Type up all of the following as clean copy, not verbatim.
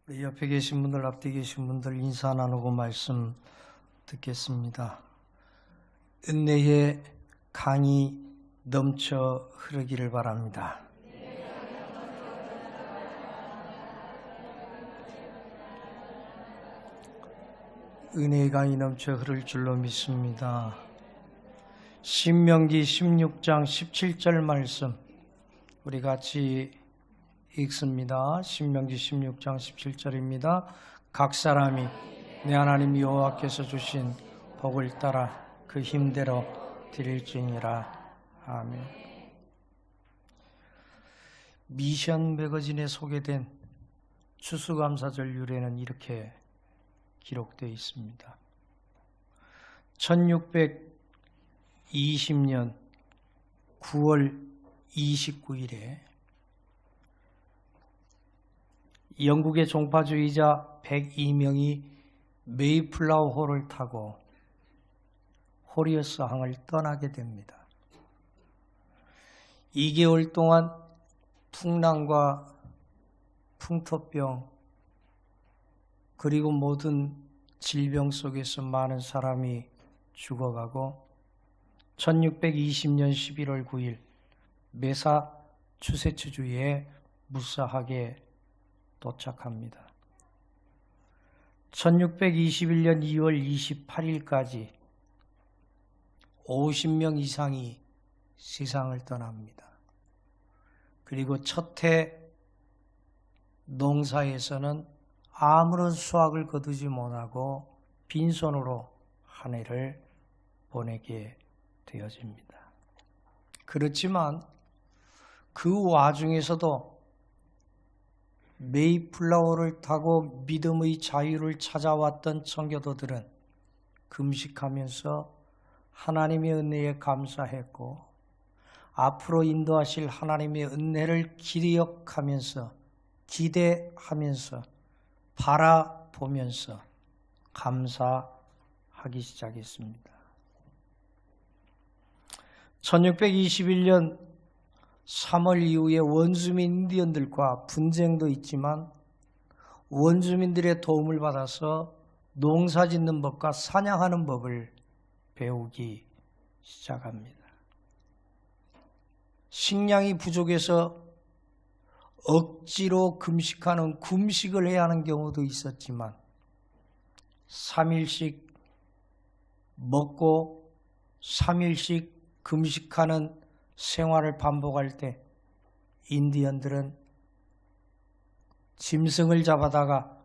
우리 옆에 계신 분들, 앞뒤 계신 분들 인사 나누고 말씀 듣겠습니다. 은혜의 강이 넘쳐 흐르기를 바랍니다. 은혜의 강이 넘쳐 흐를 줄로 믿습니다. 신명기 16장 17절 말씀 우리 같이 읽습니다. 신명기 16장 17절입니다. 각 사람이 내 하나님 여호와께서 주신 복을 따라 그 힘대로 드릴지니라. 아멘. 미션 매거진에 소개된 추수감사절 유래는 이렇게 기록되어 있습니다. 1620년 9월 29일에 영국의 종파주의자 102명이 메이플라워호를 타고 호리어스 항을 떠나게 됩니다. 2개월 동안 풍랑과 풍토병 그리고 모든 질병 속에서 많은 사람이 죽어가고 1620년 11월 9일 매사추세츠주에 무사하게 도착합니다. 1621년 2월 28일까지 50명 이상이 세상을 떠납니다. 그리고 첫해 농사에서는 아무런 수확을 거두지 못하고 빈손으로 한 해를 보내게 되어집니다. 그렇지만 그 와중에서도 메이플라워를 타고 믿음의 자유를 찾아왔던 청교도들은 금식하면서 하나님의 은혜에 감사했고 앞으로 인도하실 하나님의 은혜를 기억하면서 기대하면서 바라보면서 감사하기 시작했습니다. 1621년 3월 이후에 원주민 인디언들과 분쟁도 있지만 원주민들의 도움을 받아서 농사 짓는 법과 사냥하는 법을 배우기 시작합니다. 식량이 부족해서 억지로 금식하는 금식을 해야 하는 경우도 있었지만 3일씩 먹고 3일씩 금식하는 생활을 반복할 때 인디언들은 짐승을 잡아다가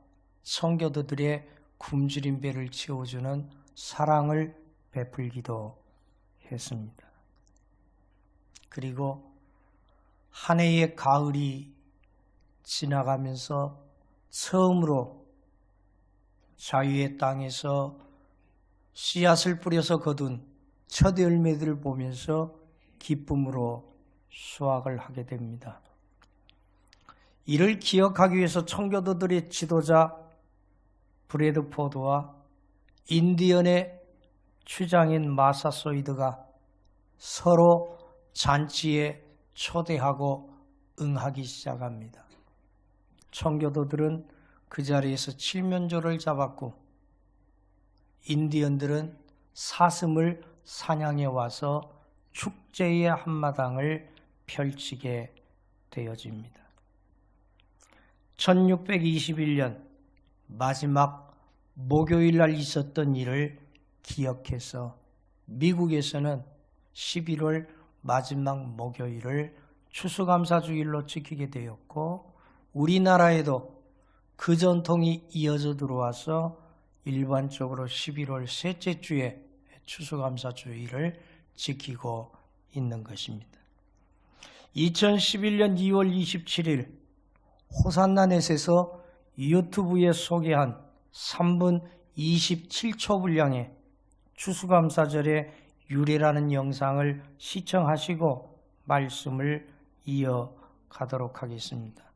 청교도들의 굶주린 배를 채워주는 사랑을 베풀기도 했습니다. 그리고 한 해의 가을이 지나가면서 처음으로 자유의 땅에서 씨앗을 뿌려서 거둔 첫 열매들을 보면서 기쁨으로 수확을 하게 됩니다. 이를 기억하기 위해서 청교도들의 지도자 브래드포드와 인디언의 추장인 마사소이드가 서로 잔치에 초대하고 응하기 시작합니다. 청교도들은 그 자리에서 칠면조를 잡았고 인디언들은 사슴을 사냥해 와서 축제의 한마당을 펼치게 되어집니다. 1621년 마지막 목요일 날 있었던 일을 기억해서 미국에서는 11월 마지막 목요일을 추수감사주일로 지키게 되었고 우리나라에도 그 전통이 이어져 들어와서 일반적으로 11월 셋째 주에 추수감사주일을 지키고 있는 것입니다. 2011년 2월 27일 호산나넷에서 유튜브에 소개한 3분 27초 분량의 추수감사절의 유래라는 영상을 시청하시고 말씀을 이어가도록 하겠습니다.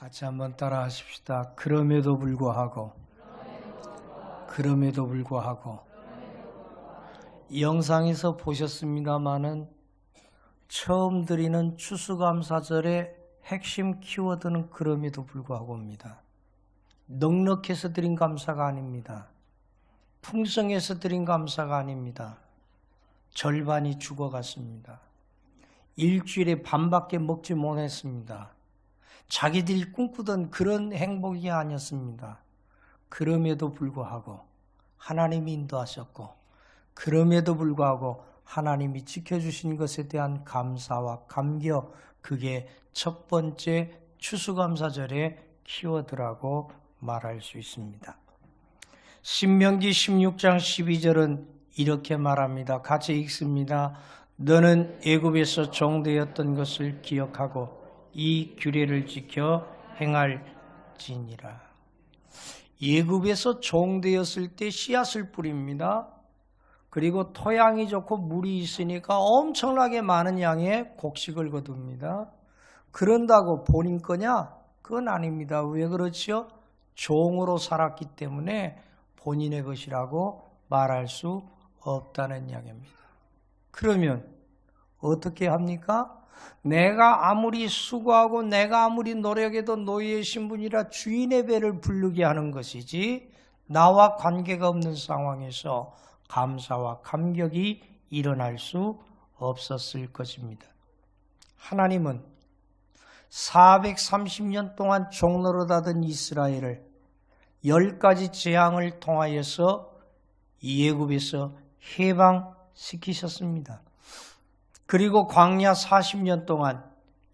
같이 한번 따라 하십시다. 그럼에도 불구하고 이 영상에서 보셨습니다마는 처음 드리는 추수감사절의 핵심 키워드는 그럼에도 불구하고입니다. 넉넉해서 드린 감사가 아닙니다. 풍성해서 드린 감사가 아닙니다. 절반이 죽어갔습니다. 일주일에 반밖에 먹지 못했습니다. 자기들이 꿈꾸던 그런 행복이 아니었습니다. 그럼에도 불구하고 하나님이 인도하셨고, 그럼에도 불구하고 하나님이 지켜주신 것에 대한 감사와 감격, 그게 첫 번째 추수감사절의 키워드라고 말할 수 있습니다. 신명기 16장 12절은 이렇게 말합니다. 같이 읽습니다. 너는 애굽에서 종되었던 것을 기억하고 이 규례를 지켜 행할지니라. 애굽에서 종되었을 때 씨앗을 뿌립니다. 그리고 토양이 좋고 물이 있으니까 엄청나게 많은 양의 곡식을 거둡니다. 그런다고 본인 거냐? 그건 아닙니다. 왜 그렇죠? 종으로 살았기 때문에 본인의 것이라고 말할 수 없다는 이야기입니다. 그러면 어떻게 합니까? 내가 아무리 수고하고 내가 아무리 노력해도 노예의 신분이라 주인의 배를 부르게 하는 것이지, 나와 관계가 없는 상황에서 감사와 감격이 일어날 수 없었을 것입니다. 하나님은 430년 동안 종노릇하던 이스라엘을 10가지 재앙을 통하여서 애굽에서 해방시키셨습니다. 그리고 광야 40년 동안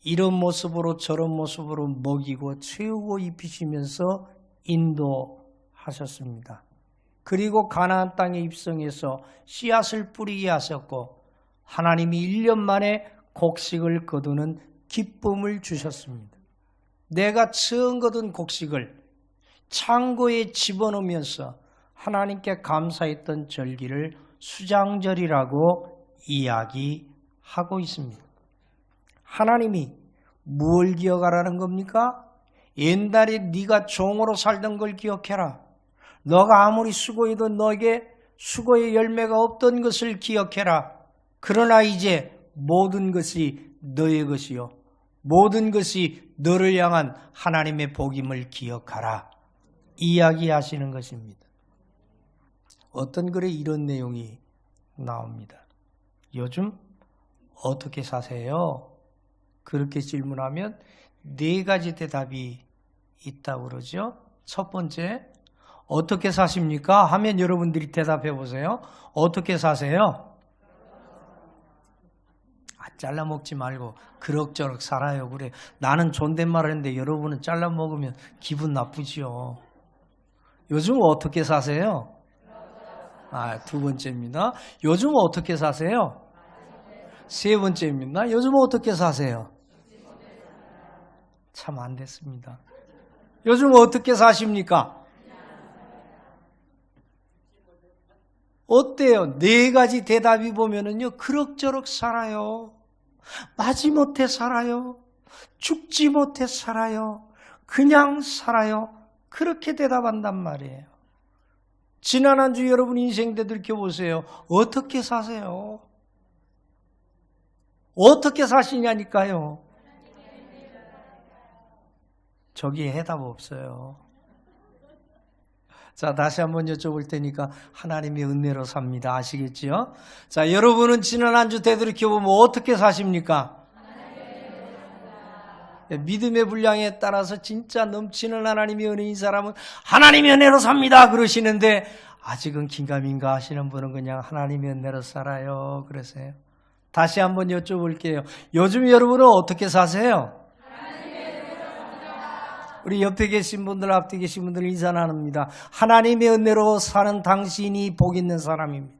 이런 모습으로 저런 모습으로 먹이고 채우고 입히시면서 인도하셨습니다. 그리고 가나안 땅에 입성해서 씨앗을 뿌리게 하셨고, 하나님이 1년 만에 곡식을 거두는 기쁨을 주셨습니다. 내가 처음 거둔 곡식을 창고에 집어넣으면서 하나님께 감사했던 절기를 수장절이라고 이야기하고 있습니다. 하나님이 뭘 기억하라는 겁니까? 옛날에 네가 종으로 살던 걸 기억해라. 너가 아무리 수고해도 너에게 수고의 열매가 없던 것을 기억해라. 그러나 이제 모든 것이 너의 것이요, 모든 것이 너를 향한 하나님의 복임을 기억하라. 이야기하시는 것입니다. 어떤 글에 이런 내용이 나옵니다. 요즘 어떻게 사세요? 그렇게 질문하면 4가지 대답이 있다고 그러죠. 첫 번째, 어떻게 사십니까? 하면 여러분들이 대답해 보세요. 어떻게 사세요? 잘라 먹지 말고 그럭저럭 살아요. 그래, 나는 존댓말을 했는데 여러분은 잘라 먹으면 기분 나쁘지요. 요즘 어떻게 사세요? 두 번째입니다. 요즘 어떻게 사세요? 세 번째입니다. 요즘 어떻게 사세요? 참 안 됐습니다. 요즘 어떻게 사십니까? 어때요? 4가지 대답이 보면은요, 그럭저럭 살아요. 마지못해 살아요. 죽지 못해 살아요. 그냥 살아요. 그렇게 대답한단 말이에요. 지난 한 주 여러분 인생 되돌켜보세요. 어떻게 사세요? 어떻게 사시냐니까요. 저기에 해답 없어요. 자, 다시 한번 여쭤볼 테니까 하나님의 은혜로 삽니다. 아시겠지요? 자, 여러분은 지난 한 주 되돌이켜보면 어떻게 사십니까? 믿음의 분량에 따라서 진짜 넘치는 하나님의 은혜인 사람은 하나님의 은혜로 삽니다 그러시는데, 아직은 긴가민가 하시는 분은 그냥 하나님의 은혜로 살아요 그러세요. 다시 한번 여쭤볼게요. 요즘 여러분은 어떻게 사세요? 우리 옆에 계신 분들, 앞에 계신 분들 인사 나눕니다. 하나님의 은혜로 사는 당신이 복 있는 사람입니다.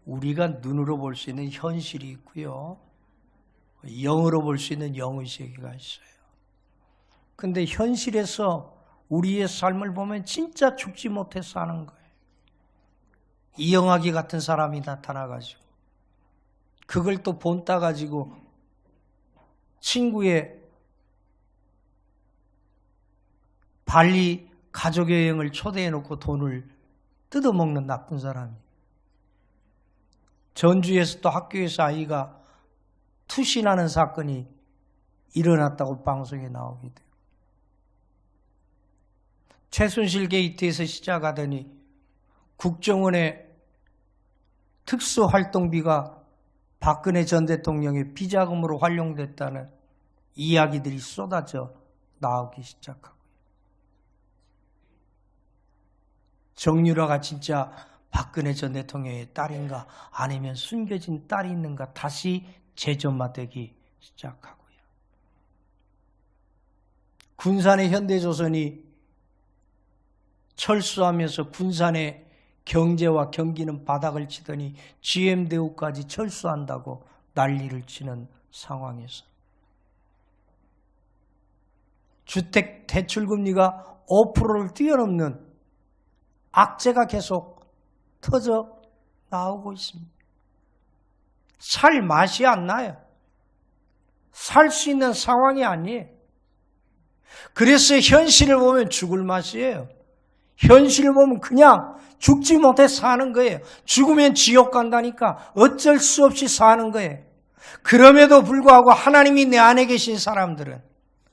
우리가 눈으로 볼 수 있는 현실이 있고요, 영으로 볼 수 있는 영의 세계가 있어요. 근데 현실에서 우리의 삶을 보면 진짜 죽지 못해 사는 거예요. 이영하기 같은 사람이 나타나가지고 그걸 또 본따 가지고 친구의 발리 가족여행을 초대해놓고 돈을 뜯어먹는 나쁜 사람이. 전주에서 또 학교에서 아이가 투신하는 사건이 일어났다고 방송에 나오게 돼요. 최순실 게이트에서 시작하더니 국정원의 특수활동비가 박근혜 전 대통령의 비자금으로 활용됐다는 이야기들이 쏟아져 나오기 시작하고요. 정유라가 진짜 박근혜 전 대통령의 딸인가 아니면 숨겨진 딸이 있는가 다시 재점화되기 시작하고요. 군산의 현대조선이 철수하면서 군산의 경제와 경기는 바닥을 치더니 GM대우까지 철수한다고 난리를 치는 상황에서 주택 대출금리가 5%를 뛰어넘는 악재가 계속 터져 나오고 있습니다. 살 맛이 안 나요. 살 수 있는 상황이 아니에요. 그래서 현실을 보면 죽을 맛이에요. 현실을 보면 그냥 죽지 못해 사는 거예요. 죽으면 지옥 간다니까 어쩔 수 없이 사는 거예요. 그럼에도 불구하고 하나님이 내 안에 계신 사람들은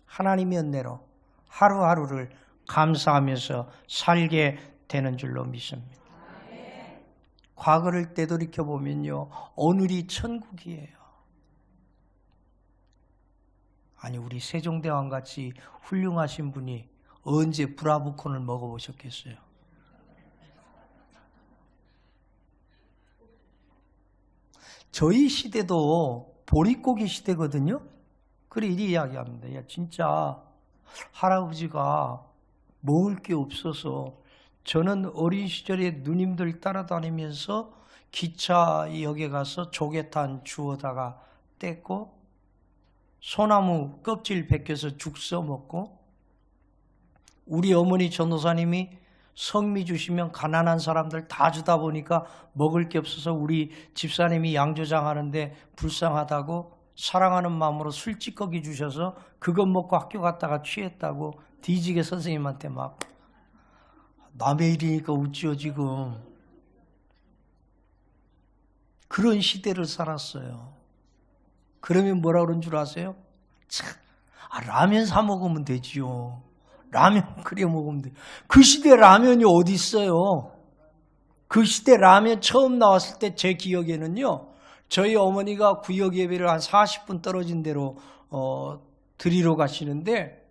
하나님의 은혜로 하루하루를 감사하면서 살게 되는 줄로 믿습니다. 과거를 되돌이켜보면요, 오늘이 천국이에요. 아니, 우리 세종대왕같이 훌륭하신 분이 언제 브라보콘을 먹어보셨겠어요? 저희 시대도 보릿고기 시대거든요. 그래 이리 이야기합니다. 야, 진짜 할아버지가 먹을 게 없어서 저는 어린 시절에 누님들 따라다니면서 기차역에 가서 조개탄 주워다가 뗐고 소나무 껍질 벗겨서 죽 써먹고 우리 어머니 전도사님이 성미 주시면 가난한 사람들 다 주다 보니까 먹을 게 없어서 우리 집사님이 양조장 하는데 불쌍하다고 사랑하는 마음으로 술찌꺼기 주셔서 그것 먹고 학교 갔다가 취했다고 뒤지게 선생님한테 막 남의 일이니까 웃지요 지금. 그런 시대를 살았어요. 그러면 뭐라 그런 줄 아세요? 참, 라면 사 먹으면 되지요. 라면 끓여 먹으면 돼. 그 시대 라면이 어디 있어요? 그 시대 라면 처음 나왔을 때 제 기억에는요. 저희 어머니가 구역 예배를 한 40분 떨어진 데로 드리러 가시는데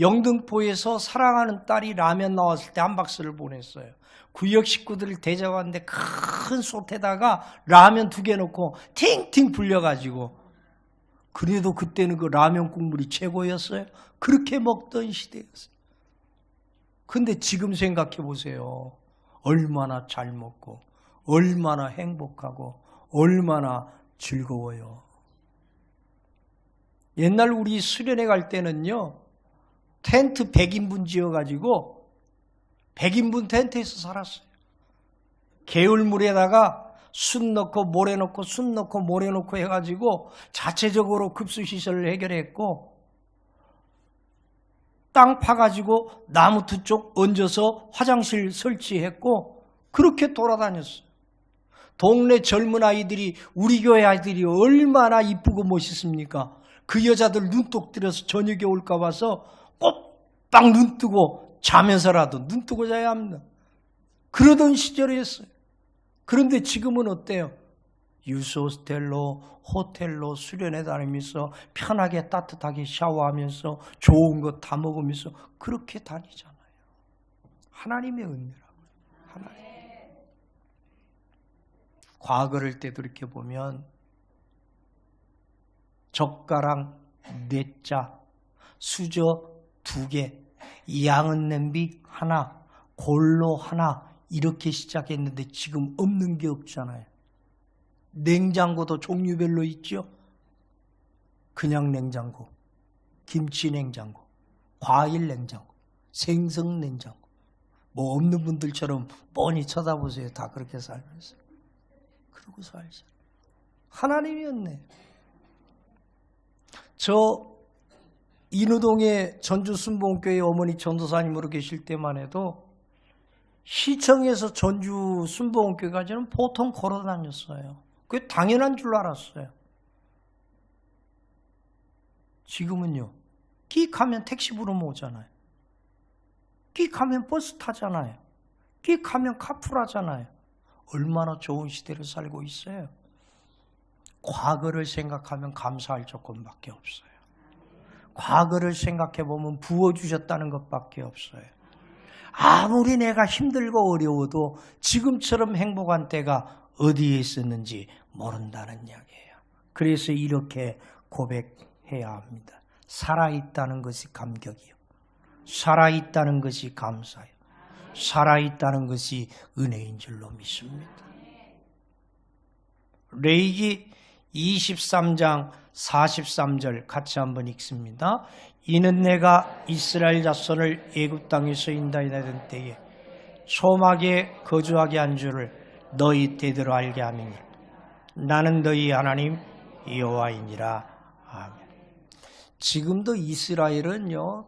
영등포에서 사랑하는 딸이 라면 나왔을 때 한 박스를 보냈어요. 구역 식구들을 대접하는데 큰 솥에다가 라면 2개 넣고 팅팅 불려가지고 그래도 그때는 그 라면 국물이 최고였어요. 그렇게 먹던 시대였어요. 근데 지금 생각해 보세요. 얼마나 잘 먹고 얼마나 행복하고 얼마나 즐거워요. 옛날 우리 수련회 갈 때는요. 텐트 100인분 지어가지고 100인분 텐트에서 살았어요. 개울물에다가 숯 넣고 모래 넣고 숯 넣고 모래 넣고 해가지고 자체적으로 급수시설을 해결했고 땅 파가지고 나무 두 쪽 얹어서 화장실 설치했고 그렇게 돌아다녔어요. 동네 젊은 아이들이 우리 교회 아이들이 얼마나 이쁘고 멋있습니까? 그 여자들 눈독 들여서 저녁에 올까 봐서 꼬박 눈 뜨고 자면서라도 눈 뜨고 자야 합니다. 그러던 시절이었어요. 그런데 지금은 어때요? 유소스텔로 호텔로 수련회 다니면서 편하게 따뜻하게 샤워하면서 좋은 거 다 먹으면서 그렇게 다니잖아요. 하나님의 은혜라고요. 하나님. 과거를 되돌이켜보면 젓가락 4자, 수저 2개, 양은 냄비 하나, 골로 하나 이렇게 시작했는데 지금 없는 게 없잖아요. 냉장고도 종류별로 있죠. 그냥 냉장고, 김치 냉장고, 과일 냉장고, 생성냉장고. 뭐 없는 분들처럼 뻔히 쳐다보세요. 다 그렇게 살면서. 그러고 살죠. 하나님이었네. 저 인우동의 전주순복음교회 어머니 전도사님으로 계실 때만 해도 시청에서 전주 순복음교회까지는 보통 걸어 다녔어요. 그게 당연한 줄 알았어요. 지금은요. 끽하면 택시 부르면 오잖아요. 끽하면 버스 타잖아요. 끽하면 카풀하잖아요. 얼마나 좋은 시대를 살고 있어요. 과거를 생각하면 감사할 조건밖에 없어요. 과거를 생각해보면 부어주셨다는 것밖에 없어요. 아무리 내가 힘들고 어려워도 지금처럼 행복한 때가 어디에 있었는지 모른다는 이야기예요. 그래서 이렇게 고백해야 합니다. 살아있다는 것이 감격이요. 살아있다는 것이 감사요. 살아있다는 것이 은혜인 줄로 믿습니다. 레위기 23장 43절 같이 한번 읽습니다. 이는 내가 이스라엘 자손을 애굽 땅에서 인도하던 때에 초막에 거주하게 한 줄을 너희 대대로 알게 하느니라. 나는 너희 하나님 여호와이니라. 아멘. 지금도 이스라엘은요,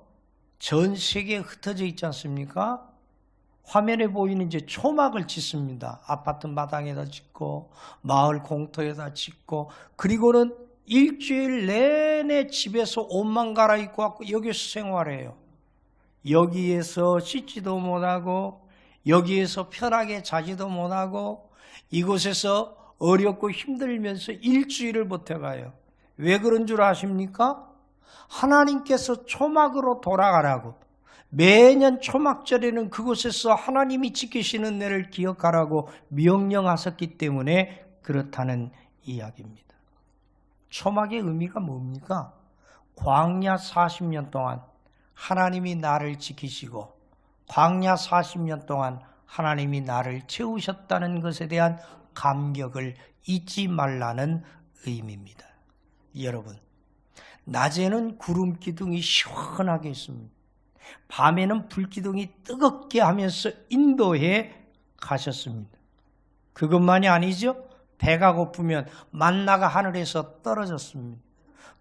전 세계에 흩어져 있지 않습니까? 화면에 보이는 이제 초막을 짓습니다. 아파트 마당에다 짓고 마을 공터에다 짓고, 그리고는 일주일 내내 집에서 옷만 갈아입고 왔고 여기서 생활해요. 여기에서 씻지도 못하고 여기에서 편하게 자지도 못하고 이곳에서 어렵고 힘들면서 일주일을 버텨가요. 왜 그런 줄 아십니까? 하나님께서 초막으로 돌아가라고, 매년 초막절에는 그곳에서 하나님이 지키시는 내를 기억하라고 명령하셨기 때문에 그렇다는 이야기입니다. 초막의 의미가 뭡니까? 광야 40년 동안 하나님이 나를 지키시고 광야 40년 동안 하나님이 나를 채우셨다는 것에 대한 감격을 잊지 말라는 의미입니다. 여러분, 낮에는 구름 기둥이 시원하게 있습니다. 밤에는 불기둥이 뜨겁게 하면서 인도해 가셨습니다. 그것만이 아니죠. 배가 고프면 만나가 하늘에서 떨어졌습니다.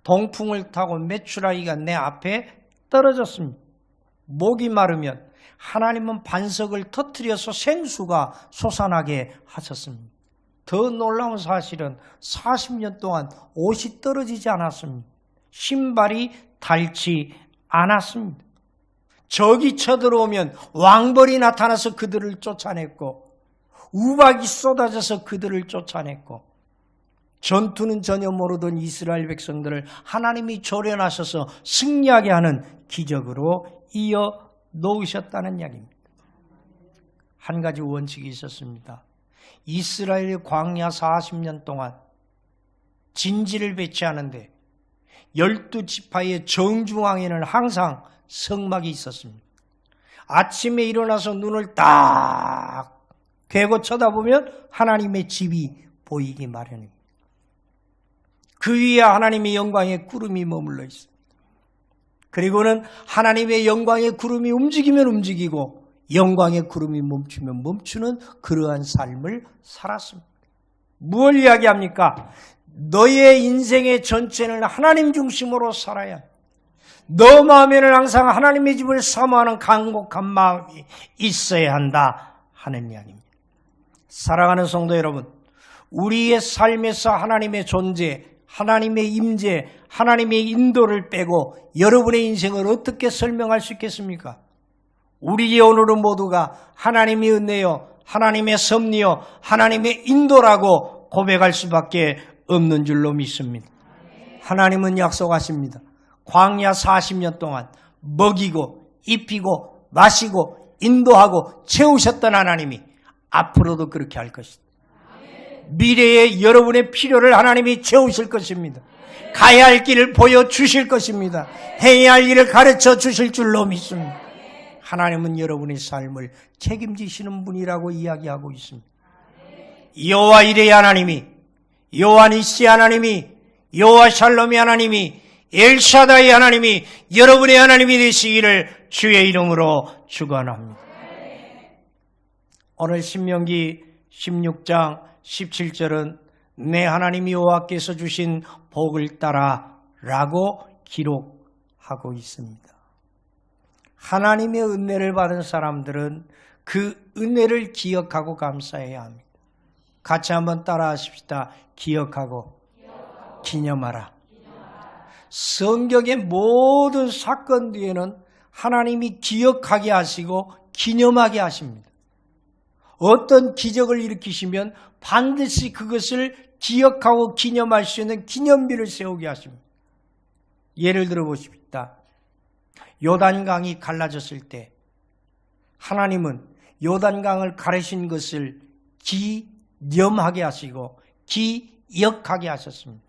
동풍을 타고 메추라기가 내 앞에 떨어졌습니다. 목이 마르면 하나님은 반석을 터뜨려서 생수가 솟아나게 하셨습니다. 더 놀라운 사실은 40년 동안 옷이 떨어지지 않았습니다. 신발이 닳지 않았습니다. 적이 쳐들어오면 왕벌이 나타나서 그들을 쫓아냈고 우박이 쏟아져서 그들을 쫓아냈고, 전투는 전혀 모르던 이스라엘 백성들을 하나님이 조련하셔서 승리하게 하는 기적으로 이어 놓으셨다는 이야기입니다. 한 가지 원칙이 있었습니다. 이스라엘의 광야 40년 동안 진지를 배치하는데 12지파의 정중앙에는 항상 성막이 있었습니다. 아침에 일어나서 눈을 딱 괴고 쳐다보면 하나님의 집이 보이기 마련입니다. 그 위에 하나님의 영광의 구름이 머물러 있습니다. 그리고는 하나님의 영광의 구름이 움직이면 움직이고 영광의 구름이 멈추면 멈추는 그러한 삶을 살았습니다. 무엇을 이야기합니까? 너의 인생의 전체는 하나님 중심으로 살아야 합니다. 너 마음에는 항상 하나님의 집을 사모하는 간곡한 마음이 있어야 한다 하는 이야기입니다. 사랑하는 성도 여러분, 우리의 삶에서 하나님의 존재, 하나님의 임재, 하나님의 인도를 빼고 여러분의 인생을 어떻게 설명할 수 있겠습니까? 우리의 오늘은 모두가 하나님의 은혜요, 하나님의 섭리요, 하나님의 인도라고 고백할 수밖에 없는 줄로 믿습니다. 하나님은 약속하십니다. 광야 40년 동안 먹이고 입히고 마시고 인도하고 채우셨던 하나님이 앞으로도 그렇게 할 것이다. 미래에 여러분의 필요를 하나님이 채우실 것입니다. 가야 할 길을 보여주실 것입니다. 해야 할 일을 가르쳐 주실 줄로 믿습니다. 하나님은 여러분의 삶을 책임지시는 분이라고 이야기하고 있습니다. 여호와 이레 하나님이, 여호와 니시 하나님이, 여호와 샬롬이 하나님이 엘샤다이 하나님이 여러분의 하나님이 되시기를 주의 이름으로 축원합니다. 오늘 신명기 16장 17절은 내 하나님 여호와께서 주신 복을 따라 라고 기록하고 있습니다. 하나님의 은혜를 받은 사람들은 그 은혜를 기억하고 감사해야 합니다. 같이 한번 따라 하십시다. 기억하고 기념하라. 성경의 모든 사건 뒤에는 하나님이 기억하게 하시고 기념하게 하십니다. 어떤 기적을 일으키시면 반드시 그것을 기억하고 기념할 수 있는 기념비를 세우게 하십니다. 예를 들어 보십시다. 요단강이 갈라졌을 때 하나님은 요단강을 가르신 것을 기념하게 하시고 기억하게 하셨습니다.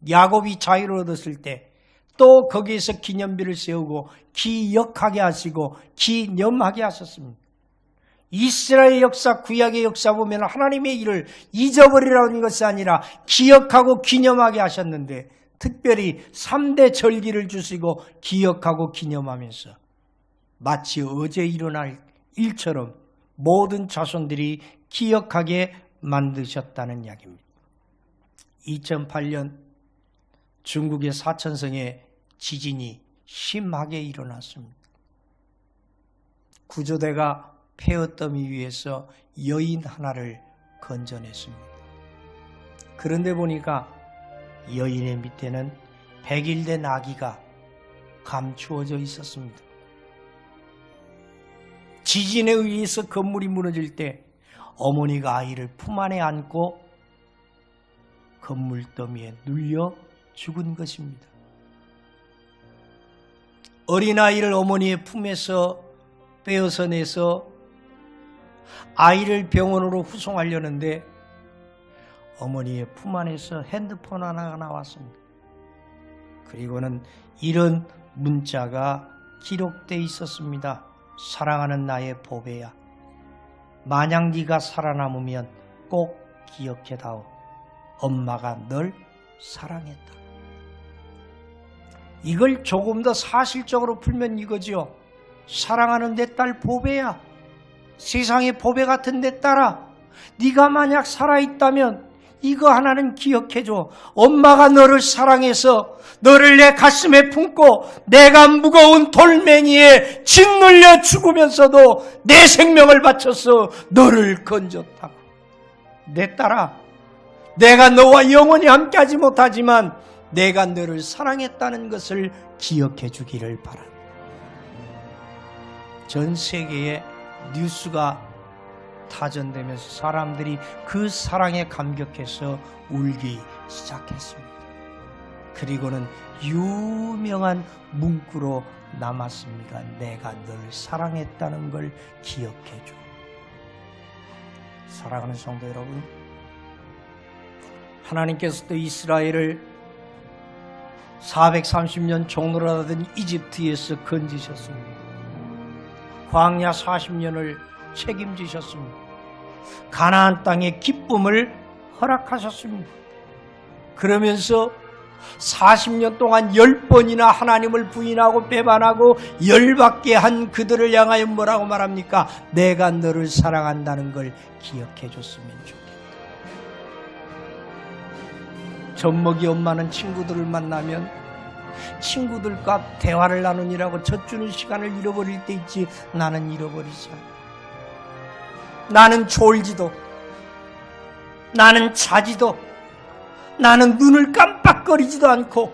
야곱이 자유를 얻었을 때 또 거기에서 기념비를 세우고 기억하게 하시고 기념하게 하셨습니다. 이스라엘 역사, 구약의 역사 보면 하나님의 일을 잊어버리라는 것이 아니라 기억하고 기념하게 하셨는데 특별히 3대 절기를 주시고 기억하고 기념하면서 마치 어제 일어날 일처럼 모든 자손들이 기억하게 만드셨다는 이야기입니다. 2008년 중국의 사천성에 지진이 심하게 일어났습니다. 구조대가 폐허더미 위에서 여인 하나를 건져냈습니다. 그런데 보니까 여인의 밑에는 100일 된 아기가 감추어져 있었습니다. 지진에 의해서 건물이 무너질 때 어머니가 아이를 품 안에 안고 건물 더미에 눌려 죽은 것입니다. 어린아이를 어머니의 품에서 빼어서내서 아이를 병원으로 후송하려는데 어머니의 품 안에서 핸드폰 하나가 나왔습니다. 그리고는 이런 문자가 기록되어 있었습니다. 사랑하는 나의 보배야, 만약 네가 살아남으면 꼭 기억해다오. 엄마가 널 사랑했다. 이걸 조금 더 사실적으로 풀면 이거지요. 사랑하는 내 딸 보배야, 세상의 보배 같은 내 딸아, 네가 만약 살아있다면 이거 하나는 기억해줘. 엄마가 너를 사랑해서 너를 내 가슴에 품고 내가 무거운 돌멩이에 짓눌려 죽으면서도 내 생명을 바쳐서 너를 건졌다고. 내 딸아, 내가 너와 영원히 함께하지 못하지만 내가 너를 사랑했다는 것을 기억해 주기를 바란다. 전 세계에 뉴스가 타전되면서 사람들이 그 사랑에 감격해서 울기 시작했습니다. 그리고는 유명한 문구로 남았습니다. 내가 널 사랑했다는 걸 기억해 줘. 사랑하는 성도 여러분, 하나님께서도 이스라엘을 430년 종노릇하던 이집트에서 건지셨습니다. 광야 40년을 책임지셨습니다. 가나안 땅의 기쁨을 허락하셨습니다. 그러면서 40년 동안 10번이나 하나님을 부인하고 배반하고 열받게 한 그들을 향하여 뭐라고 말합니까? 내가 너를 사랑한다는 걸 기억해 줬으면 좋겠다. 젖먹이 엄마는 친구들을 만나면 친구들과 대화를 나누느라고 젖주는 시간을 잃어버릴 때 있지, 나는 잃어버리지 않아. 나는 졸지도, 나는 자지도, 나는 눈을 깜빡거리지도 않고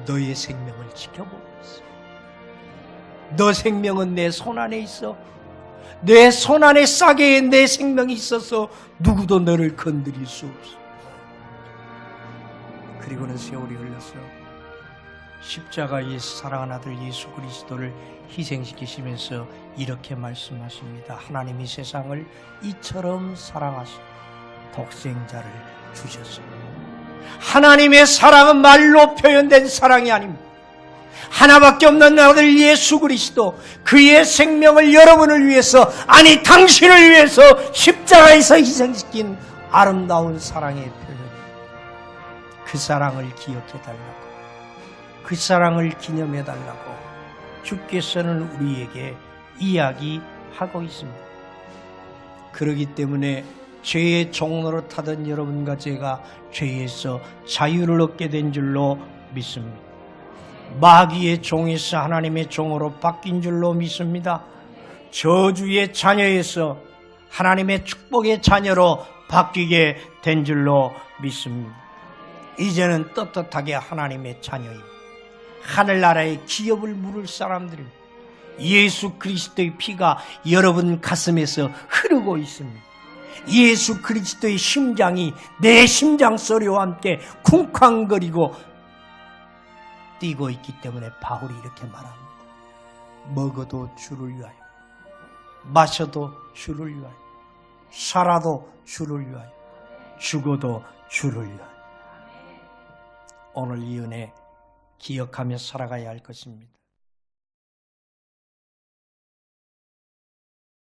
너의 생명을 지켜보고 있어. 너 생명은 내 손 안에 있어. 내 손 안에 싸게에 내 생명이 있어서 누구도 너를 건드릴 수 없어. 그리고는 세월이 흘렀어. 십자가에서 사랑하는 아들 예수 그리스도를 희생시키시면서 이렇게 말씀하십니다. 하나님이 세상을 이처럼 사랑하시고 독생자를 주셨습니다. 하나님의 사랑은 말로 표현된 사랑이 아닙니다. 하나밖에 없는 아들 예수 그리스도, 그의 생명을 여러분을 위해서, 아니 당신을 위해서 십자가에서 희생시킨 아름다운 사랑의 표현. 그 사랑을 기억해 달라고, 그 사랑을 기념해 달라고 주께서는 우리에게 이야기하고 있습니다. 그렇기 때문에 죄의 종로를 타던 여러분과 제가 죄에서 자유를 얻게 된 줄로 믿습니다. 마귀의 종에서 하나님의 종으로 바뀐 줄로 믿습니다. 저주의 자녀에서 하나님의 축복의 자녀로 바뀌게 된 줄로 믿습니다. 이제는 떳떳하게 하나님의 자녀입니다. 하늘나라의 기업을 물을 사람들입니다. 예수 그리스도의 피가 여러분 가슴에서 흐르고 있습니다. 예수 그리스도의 심장이 내 심장 소리와 함께 쿵쾅거리고 뛰고 있기 때문에 바울이 이렇게 말합니다. 먹어도 주를 위하여, 마셔도 주를 위하여, 살아도 주를 위하여, 죽어도 주를 위하여. 오늘 이 은혜 기억하며 살아가야 할 것입니다.